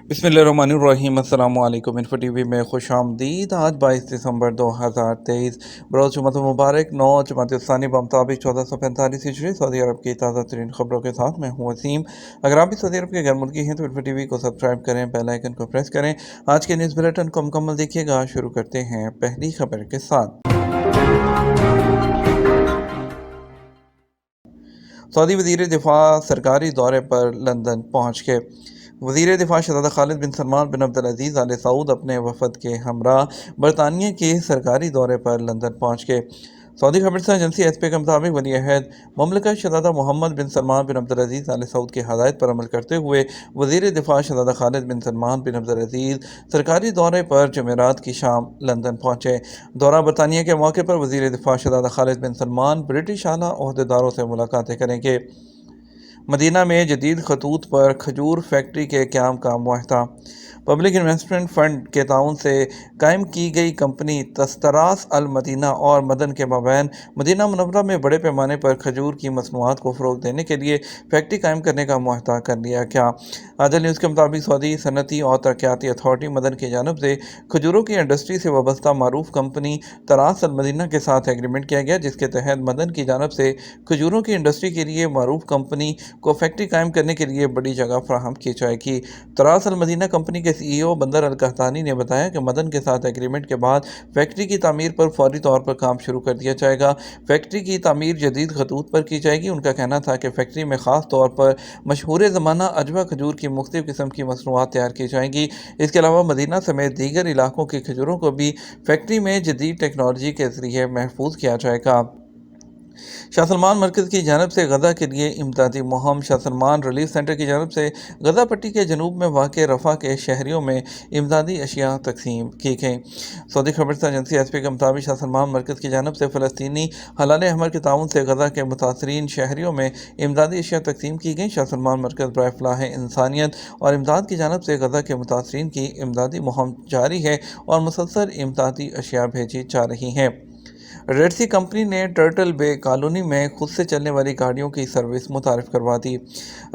बिस्मिल्लाहिर्रहमानिर्रहीम। अस्सलामु अलैकुम। इन्फो टीवी में खुश आमदीद। आज 22 दिसंबर 2023 बरोज़ जुम्मतुल मुबारक 9 जमात-उस-सानी बमुताबिक 1445 हिजरी सऊदी अरब की ताज़ा तरीन खबरों के साथ मैं हूँ वसीम। अगर आप भी सऊदी अरब के गैर मुल्की हैं तो इन्फो टीवी को सब्सक्राइब करें, बेल आइकन को प्रेस करें। आज के न्यूज़ बुलेटिन को मुकम्मल देखिएगा। शुरू करते हैं पहली खबर के साथ। सऊदी वज़ीर दिफा सरकारी दौरे पर लंदन पहुँच गए। वज़ीर दिफा शहज़ादा खालिद बिन सलमान बिन अब्दुल अज़ीज़ आल सऊद अपने वफ़द के हमरा बरतानिया के सरकारी दौरे पर लंदन पहुँच गए। सऊदी खबरसा एजेंसी एसपी के मुताबिक वली अहद ममलकत शहज़ादा मोहम्मद बिन सलमान बिन अब्दुल अज़ीज़ आल सऊद की हदायत पर अमल करते हुए वज़ीर दिफा शहज़ादा खालिद बिन सलमान बिन अब्दुल अज़ीज़ सरकारी दौरे पर जमेरात की शाम लंदन पहुँचे। दौरा बरतानिया के मौके पर वज़ीर दिफा शहज़ादा खालिद बिन सलमान ब्रिटिश आला ओहदेदारों से मुलाकातें करेंगे। मदीना में जदीद खतूत पर खजूर फैक्ट्री के क़याम का मुआहदा। पब्लिक इन्वेस्टमेंट फ़ंड के ताउन से कायम की गई कंपनी तस्तरास अल मदीना और मदन के माबैन मदीना मुनव्वरा में बड़े पैमाने पर खजूर की मसनूआत को फ़रोग़ देने के लिए फैक्ट्री कायम करने का मुआहदा कर लिया गया। आदल न्यूज़ के मुताबिक सऊदी सनती और तरक्याती अथॉरिटी मदन की जानब से खजूरों की इंडस्ट्री से वाबस्ता मारूफ कंपनी तरास अल मदीना के साथ एग्रीमेंट किया गया, जिसके तहत मदन की जानब से खजूरों की इंडस्ट्री के लिए मारूफ कंपनी को फैक्ट्री कायम करने के लिए बड़ी जगह फ्राहम की जाएगी। तरास अल मदीना कंपनी के CEO बंदर अल कहतानी ने बताया कि मदन के साथ एग्रीमेंट के बाद फैक्ट्री की तामीर पर फौरी तौर पर काम शुरू कर दिया जाएगा। फैक्ट्री की तामीर जदीद खतूत पर की जाएगी। उनका कहना था कि फैक्ट्री में ख़ास तौर पर मशहूर ज़माना अजवा खजूर की मुख्तलिफ़ किस्म की मसनूआत तैयार की जाएंगी। इसके अलावा मदीना समेत दीगर इलाकों की खजूरों को भी फैक्ट्री में जदीद टेक्नोलॉजी के ज़रिए महफूज किया जाएगा। शाह सलमान मरकज़ की जानब से गज़ा के लिए इमदादी मुहिम। शाह सलमान रिलीफ सेंटर की जानब से गज़ा पट्टी के जनूब में वाक़ रफ़ा के शहरियों में इमदादी अशिया तकसीम की गई। सऊदी खबरसा एजेंसी एसपी के मुताबिक शाह सलमान मरकज़ की जानब से फ़लस्तीनी हलाल अहमर के ताउन से गज़ा के मुतासरीन शहरियों में इमदादी अशिया तकसीम की गई। शाह सलमान मरकज़ बराए फ़लाह इंसानियत और इमदाद की जानब से गज़ा के मुतासरीन की इमदादी मुहिम जारी है और मुसलसल इमदादी अशिया भेजी जा रही हैं। रेड सी कंपनी ने टर्टल बे कॉलोनी में खुद से चलने वाली गाड़ियों की सर्विस मुतारिफ करवा दी।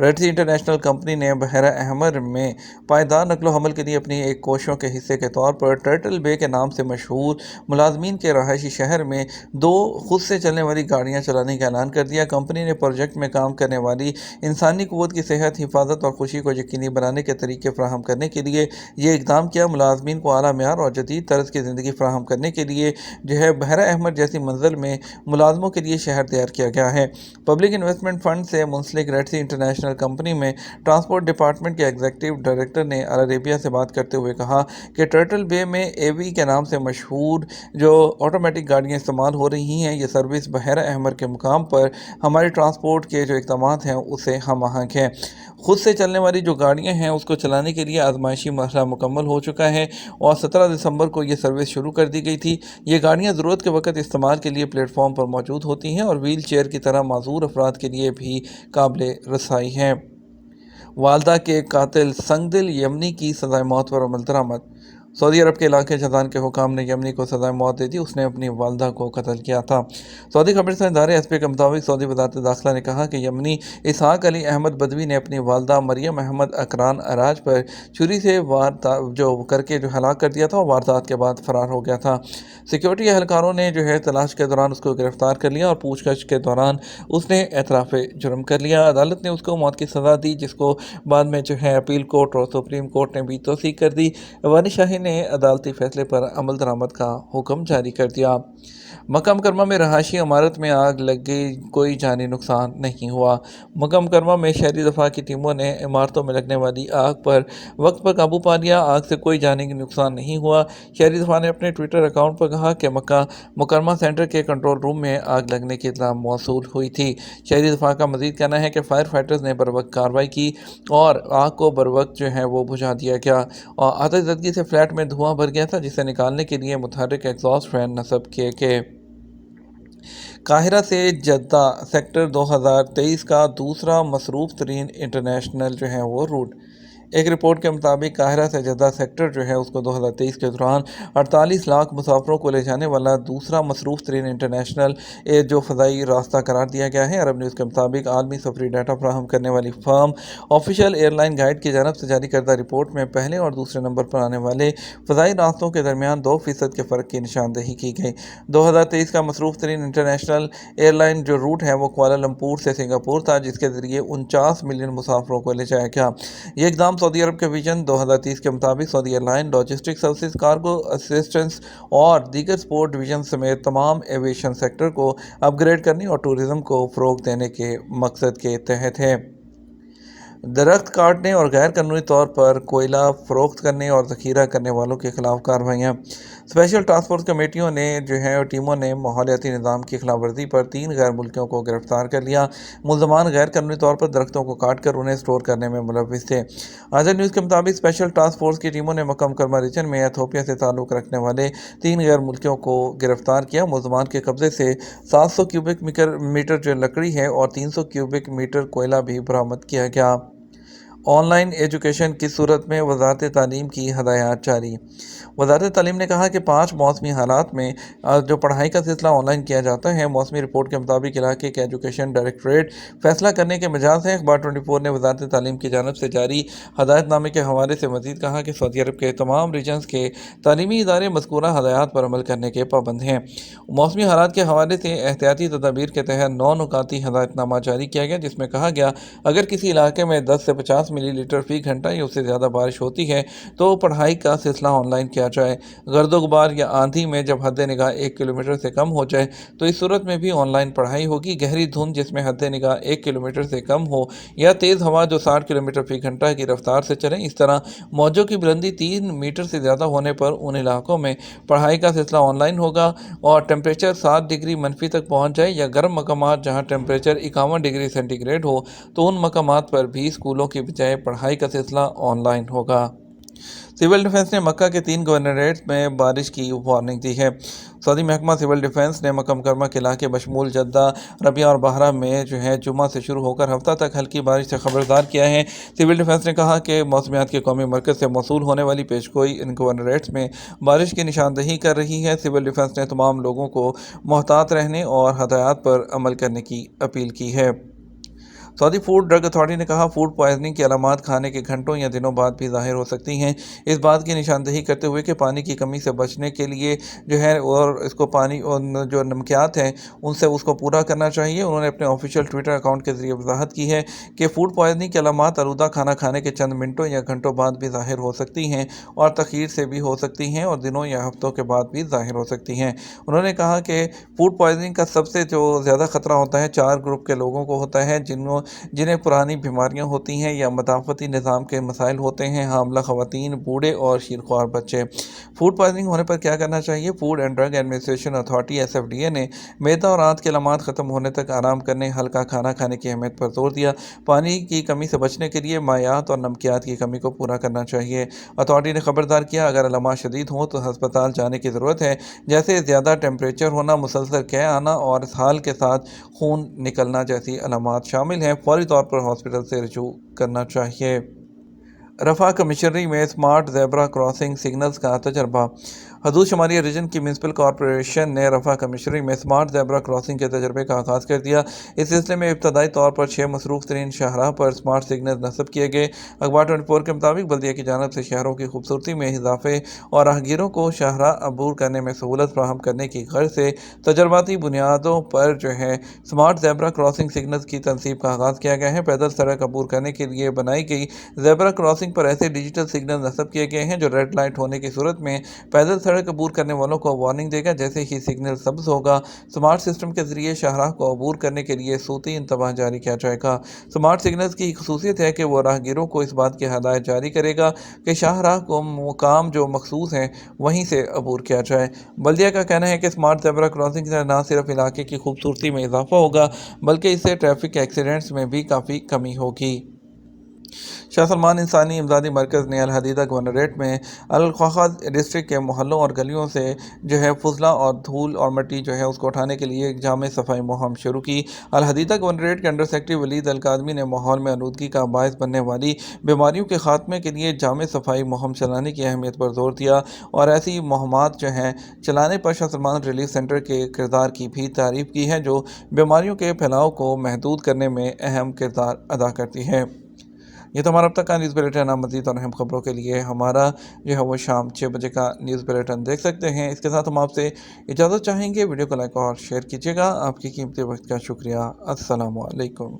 रेड सी इंटरनेशनल कंपनी ने बहरा अहमर में पायदार नकलो हमल के लिए अपनी एक कोशिशों के हिस्से के तौर पर टर्टल बे के नाम से मशहूर मुलाजमीन के रहायशी शहर में 2 खुद से चलने वाली गाड़ियाँ चलाने का ऐलान कर दिया। कंपनी ने प्रोजेक्ट में काम करने वाली इंसानी क़ुव्वत की सेहत, हिफाजत और खुशी को यकीनी बनाने के तरीके फ़राहम करने के लिए ये इक़दाम किया। मुलाजमीन को आला मेयार और जदीद तर्ज की ज़िंदगी फ़राहम करने के लिए जो है बहरा अहमद जैसी मंजिल में मुलाजमों के लिए शहर तैयार किया गया है। पब्लिक इन्वेस्टमेंट फ़ंड से मुंसलिक रेड सी इंटरनेशनल कंपनी में ट्रांसपोर्ट डिपार्टमेंट के एग्जीक्यूटिव डायरेक्टर ने अल अरेबिया से बात करते हुए कहा कि टर्टल बे में एवी के नाम से मशहूर जो ऑटोमेटिक गाड़ियाँ इस्तेमाल हो रही हैं, ये सर्विस बहरा अहमर के मुकाम पर हमारे ट्रांसपोर्ट के जो इक़दाम हैं उससे हम आहंग हैं। खुद से चलने वाली जो गाड़ियाँ हैं उसको चलाने के लिए आजमाइशी मरहला मुकम्मल हो चुका है और 17 दिसंबर को ये सर्विस शुरू कर दी गई थी। ये गाड़ियाँ ज़रूरत के वक्त इस्तेमाल के लिए प्लेटफॉर्म पर मौजूद होती हैं और व्हील चेयर की तरह माजूर अफराद के लिए भी काबिल रसाई हैं। वालदा के कातिल संगदिल यमनी की सज़ाए मौत पर अमल दरामद। सऊदी अरब के इलाके जदान के हुकाम ने यमनी को सज़ाए मौत दे दी। उसने अपनी वालदा को कत्ल किया था। सऊदी खबरसा इदारे एसपी के मुताबिक सऊदी वज़ारत दाखिला ने कहा कि यमनी इसहाक अली अहमद बदवी ने अपनी वालदा मरियम अहमद अकरान अराज पर छुरी से वार जो करके जो हलाक कर दिया था और वारदात के बाद फ़रार हो गया था। सिक्योरिटी एहलकारों ने जो है तलाश के दौरान उसको गिरफ्तार कर लिया और पूछताछ के दौरान उसने एतराफ़ जुर्म कर लिया। अदालत ने उसको मौत की सज़ा दी, जिसको बाद में जो है अपील कोर्ट और सुप्रीम कोर्ट ने भी तौसीक कर दी। वानी शाही ने अदालती फैसले पर अमल दरामद का हुक्म जारी कर दिया। मक्का मुकरमा में रहायशी इमारत में आग लग गई, कोई जानी नुकसान नहीं हुआ। मक्का मुकरमा में शहरी दफा की टीमों ने इमारतों में लगने वाली आग पर वक्त पर काबू पा लिया। आग से कोई जानी नुकसान नहीं हुआ। शहरी दफा ने अपने ट्विटर अकाउंट पर कहा कि मक्का मुकरमा सेंटर के कंट्रोल रूम में आग लगने की इत्तला मौसूल हुई थी। शहरी दफा का मजीद कहना है कि फायर फाइटर्स ने बर वक्त कार्रवाई की और आग को बर वक्त जो है वो बुझा दिया गया और आतिशज़दगी से फ्लैट में धुआं भर गया था, जिसे निकालने के लिए मुतहर्रिक एग्जॉस्ट फैन नस्ब किए गए। काहिरा से जद्दा सेक्टर 2023 का दूसरा मसरूफ़ तरीन इंटरनेशनल जो है वो रूट। एक रिपोर्ट के मुताबिक काहिरा से जद्दा सेक्टर जो है उसको 2023 के दौरान 48 लाख मुसाफरों को ले जाने वाला दूसरा मसरूफ तरीन इंटरनेशनल जो फ़ज़ाई रास्ता करार दिया गया है। अरब न्यूज़ के मुताबिक आलमी सफरी डाटा फराहम करने वाली फर्म ऑफिशियल एयरलाइन गाइड की जानब से जारी करदा रिपोर्ट में पहले और दूसरे नंबर पर आने वाले फ़ज़ाई रास्तों के दरमियान 2% के फ़र्क की निशानदेही की गई। 2023 का मसरूफ तरीन इंटरनेशनल एयरलाइन जो रूट है वो कुआलालंपुर से सिंगापुर था, जिसके ज़रिए 49 मिलियन मुसाफरों को ले जाया गया। ये इकदाम सऊदी अरब के विजन 2030 के मुताबिक Saudi airline logistic services, cargo assistance और दीगर स्पोर्ट डिवीजन समेत तमाम एविएशन सेक्टर को अपग्रेड करने और टूरिज़्म को फ़रोग़ देने के मकसद के तहत है। दरख्त काटने और गैर कानूनी तौर पर कोयला फ़रोख्त करने और ज़ख़ीरा करने वालों के ख़िलाफ़ कार्रवाइयाँ। स्पेशल टास्क फोर्स कमेटियों ने टीमों ने माहौलियाती निज़ाम की खिलाफ वर्जी पर 3 गैर मुल्कियों को गिरफ्तार कर लिया। मुल्ज़मान गैर कानूनी तौर पर दरख्तों को काट कर उन्हें स्टोर करने में मुलव्विस थे। आज़ाद न्यूज़ के मुताबिक स्पेशल टास्क फोर्स की टीमों ने मक्का मुकरमा रीजन में एथोपिया से ताल्लुक़ रखने वाले 3 गैर मुल्कियों को गिरफ्तार किया। मुल्ज़मान के कब्ज़े से 700 क्यूबिक मीटर जो लकड़ी है और 300 क्यूबिक मीटर कोयला भी बरामद किया गया। ऑनलाइन एजुकेशन की सूरत में वज़ारत तालीम की हदायत जारी। वज़ारत तालीम ने कहा कि 5 मौसमी हालात में जो पढ़ाई का सिलसिला ऑनलाइन किया जाता है। मौसमी रिपोर्ट के मुताबिक इलाके के एजुकेशन डायरेक्टरेट फैसला करने के मिजाज है। अखबार 24 ने वज़ारत तालीम की जानब से जारी हदायतनामे के हवाले से मज़ीद कहा कि सऊदी अरब के तमाम रीजन्स के तालीमी इदारे मज़कूरा हदायत पर अमल करने के पाबंद हैं। मौसमी हालात के हवाले से एहतियाती तदाबीर के तहत 9 नुकाती हदायतनामा जारी किया गया, जिसमें कहा गया अगर किसी इलाके में 10 से 50 मिलीलीटर फ़ी घंटा या उससे ज़्यादा बारिश होती है तो पढ़ाई का सिलसिला ऑनलाइन किया जाए। गर्दो गुबार या आंधी में जब हद निगाह 1 किलोमीटर से कम हो जाए तो इस सूरत में भी ऑनलाइन पढ़ाई होगी। गहरी धुंध जिसमें हद निगाह 1 किलोमीटर से कम हो या तेज़ हवा जो 60 किलोमीटर फ़ी घंटा की रफ्तार से चले, इस तरह मौजों की बुलंदी 3 मीटर से ज़्यादा होने पर उन इलाकों में पढ़ाई का सिलसिला ऑनलाइन होगा। और टेम्परेचर 7 डिग्री मनफी तक पहुँच जाए या गर्म मकामात जहाँ टेम्परेचर 51 डिग्री सेंटीग्रेड हो तो उन मकामात पर भी स्कूलों की बजाय पढ़ाई का सिलसिला ऑनलाइन होगा। सिविल डिफेंस ने मक्का के 3 गवर्नरेट्स में बारिश की वार्निंग दी है। सऊदी महकमा सिविल डिफेंस ने मक्का मुकरमा के इलाके बशमूल जद्दा, रबिया और बहरा में जुमा से शुरू होकर हफ्ता तक हल्की बारिश से खबरदार किया है। सिविल डिफेंस ने कहा कि मौसमियात के कौमी मरकज़ से मौसूल होने वाली पेशगोई इन गवर्नरेट्स में बारिश की निशानदही कर रही है। सिविल डिफेंस ने तमाम लोगों को मोहतात रहने और हदायत पर अमल करने की अपील की है। सऊदी फूड ड्रग अथॉरिटी ने कहा फूड पॉइजनिंग की अलामात खाने के घंटों या दिनों बाद भी ज़ाहिर हो सकती हैं। इस बात की निशानदही करते हुए कि पानी की कमी से बचने के लिए और इसको पानी और जो नमकियात हैं उनसे उसको पूरा करना चाहिए। उन्होंने अपने ऑफिशियल ट्विटर अकाउंट के ज़रिए वजाहत की है कि फ़ूड पॉइजनिंग की अलामात आलूदा खाना खाने के चंद मिनटों या घंटों बाद भी ज़ाहिर हो सकती हैं और तख़ीर से भी हो सकती हैं और दिनों या हफ्तों के बाद भी ज़ाहिर हो सकती हैं। उन्होंने कहा कि फूड पॉइजनिंग का सबसे जो ज़्यादा ख़तरा होता है 4 ग्रुप के लोगों को होता है, जिन्हें पुरानी बीमारियां होती हैं या मदाफ़ती निज़ाम के मसाइल होते हैं, हामला ख़वातीन, बूढ़े और शीरख्वार बच्चे। फूड पॉइजनिंग होने पर क्या करना चाहिए? Food and drug administration authority SFDA ने मैदा और आंत के अलामात ख़त्म होने तक आराम करने, हल्का खाना खाने की अहमियत पर जोर दिया। पानी की कमी से बचने के लिए मायात और नमकियात की कमी को पूरा करना चाहिए। अथॉरिटी ने खबरदार किया अगर अलामात शदीद हों तो हस्पताल जाने की ज़रूरत है, जैसे ज़्यादा टेम्परेचर होना, मुसलसल क़े आना और इसहाल के साथ खून निकलना जैसी अलामात शामिल हैं। फौरी तौर पर हॉस्पिटल से रजू करना चाहिए। रफ़ा कमिश्नरी में स्मार्ट ज़ेब्रा क्रॉसिंग सिग्नल्स का तजर्बा। हदूद शुमारी रीजन की म्यूनसिपल कॉरपोरेशन ने रफ़ा कमिश्नरी में स्मार्ट ज़ेब्रा क्रॉसिंग के तजर्बे का आगाज़ कर दिया। इस सिलसिले में इब्तदाई तौर पर 6 मसरूफ़ तरीन शाहराह पर स्मार्ट सिग्नल नस्ब किए गए। अखबार 24 के मुताबिक बल्दिया की जानब से शहरों की खूबसूरती में इजाफे और राहगीरों को शाहराह अबूर करने में सहूलत फराहम करने की गर्ज से तजर्बाती बुनियादों पर स्मार्ट ज़ेब्रा क्रॉसिंग सिग्नल्स की तनसीब का आगाज़ किया गया है। पैदल सड़क अबूर करने के लिए बनाई गई ज़ेब्रा क्रॉसिंग पर ऐसे डिजिटल सिग्नल नस्ब किए गए हैं जो रेड लाइट होने की सूरत में पैदल सड़क अबूर करने वालों को वार्निंग देगा। जैसे ही सिग्नल सब्ज होगा, स्मार्ट सिस्टम के जरिए शाहराह को अबूर करने के लिए सूती इंतबाह जारी किया जाएगा। स्मार्ट सिग्नल्स की खसूसियत है कि वो राहगीरों को इस बात की हदायत जारी करेगा कि शाहराह को मुकाम जो मखसूस हैं वहीं से अबूर किया जाए। बल्दिया का कहना है कि स्मार्ट ज़ेब्रा क्रॉसिंग से न सिर्फ इलाके की खूबसूरती में इजाफा होगा बल्कि इससे ट्रैफिक एक्सीडेंट्स में भी काफ़ी कमी होगी। शाह सलमान इंसानी इमदादी मरकज़ ने अलहदीदा गवर्नरेट में अल-ख्वाखा डिस्ट्रिक्ट के मोहल्लों और गलियों से जो है फुजला और धूल और मिट्टी जो है उसको उठाने के लिए एक जामे सफाई मुहिम शुरू की। अलहदीदा गवर्नरेट के अंडर सेक्रेटरी वलीद अल-कादमी ने माहौल में आलूदगी का बायस बनने वाली बीमारियों के खात्मे के लिए जामे सफाई मुहिम चलाने की अहमियत पर जोर दिया और ऐसी मुहिमात जो हैं चलाने पर शाह सलमान रिलीफ सेंटर के किरदार की भी तारीफ़ की है, जो बीमारियों के फैलाव को महदूद करने में अहम किरदार अदा करती है। ये तो हमारा अब तक का न्यूज़ बुलेटिन। आप मज़ीद और अहम खबरों के लिए हमारा जो है वो शाम 6 बजे का न्यूज़ बुलेटिन देख सकते हैं। इसके साथ हम आपसे इजाज़त चाहेंगे। वीडियो को लाइक और शेयर कीजिएगा। आपकी कीमती वक्त का शुक्रिया। अस्सलामु अलैकुम।